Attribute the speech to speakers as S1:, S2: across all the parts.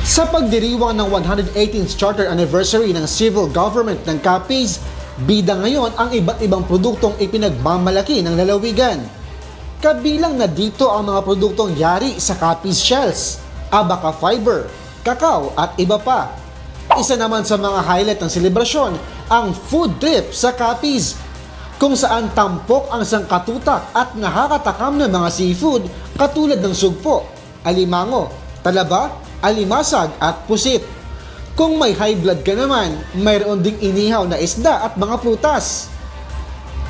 S1: Sa pagdiriwang ng 118th Charter Anniversary ng Civil Government ng Capiz, bida ngayon ang iba't ibang produktong ipinagmamalaki ng lalawigan. Kabilang na dito ang mga produktong yari sa Capiz shells, abaca fiber, kakao at iba pa. Isa naman sa mga highlight ng selebrasyon, ang food trip sa Capiz, kung saan tampok ang sangkatutak at nakakatakam na mga seafood katulad ng sugpo, alimango, talaba, alimasag at pusit. Kung may high blood ka naman, mayroon ding inihaw na isda at mga prutas.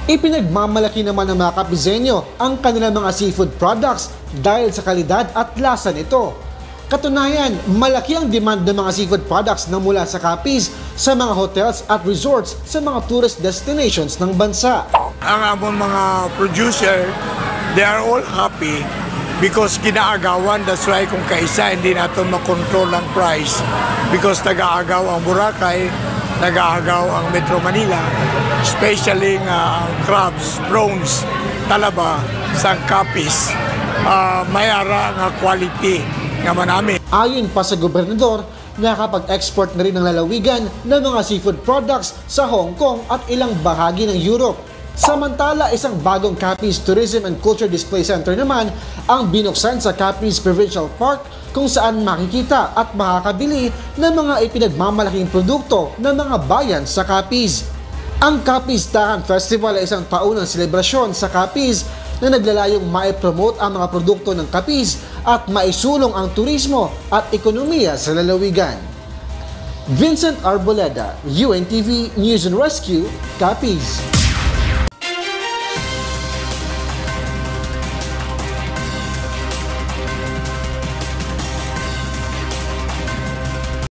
S1: Ipinagmamalaki naman ng mga Capizenyo ang kanilang mga seafood products dahil sa kalidad at lasa nito. Katunayan, malaki ang demand ng mga seafood products na mula sa Capiz sa mga hotels at resorts sa mga tourist destinations ng bansa.
S2: Ang among mga producer, they are all happy because kinaagawan. That's why kung kaisa hindi natin makontrol ang price because nag-aagaw ang Boracay, nag-aagaw ang Metro Manila, especially crabs, prawns, talaba, sa Capiz, mayara nga quality nga manami.
S1: Ayon pa sa gobernador, nakapag-export na rin ng lalawigan ng mga seafood products sa Hong Kong at ilang bahagi ng Europe. Samantala, isang bagong Capiz Tourism and Culture Display Center naman ang binuksan sa Capiz Provincial Park kung saan makikita at makakabili ng mga ipinagmamalaking produkto ng mga bayan sa Capiz. Ang Capiz Tahan Festival ay isang taunang selebrasyon sa Capiz na naglalayong maipromote ang mga produkto ng Capiz at maisulong ang turismo at ekonomiya sa lalawigan. Vincent Arboleda, UNTV News and Rescue, Capiz.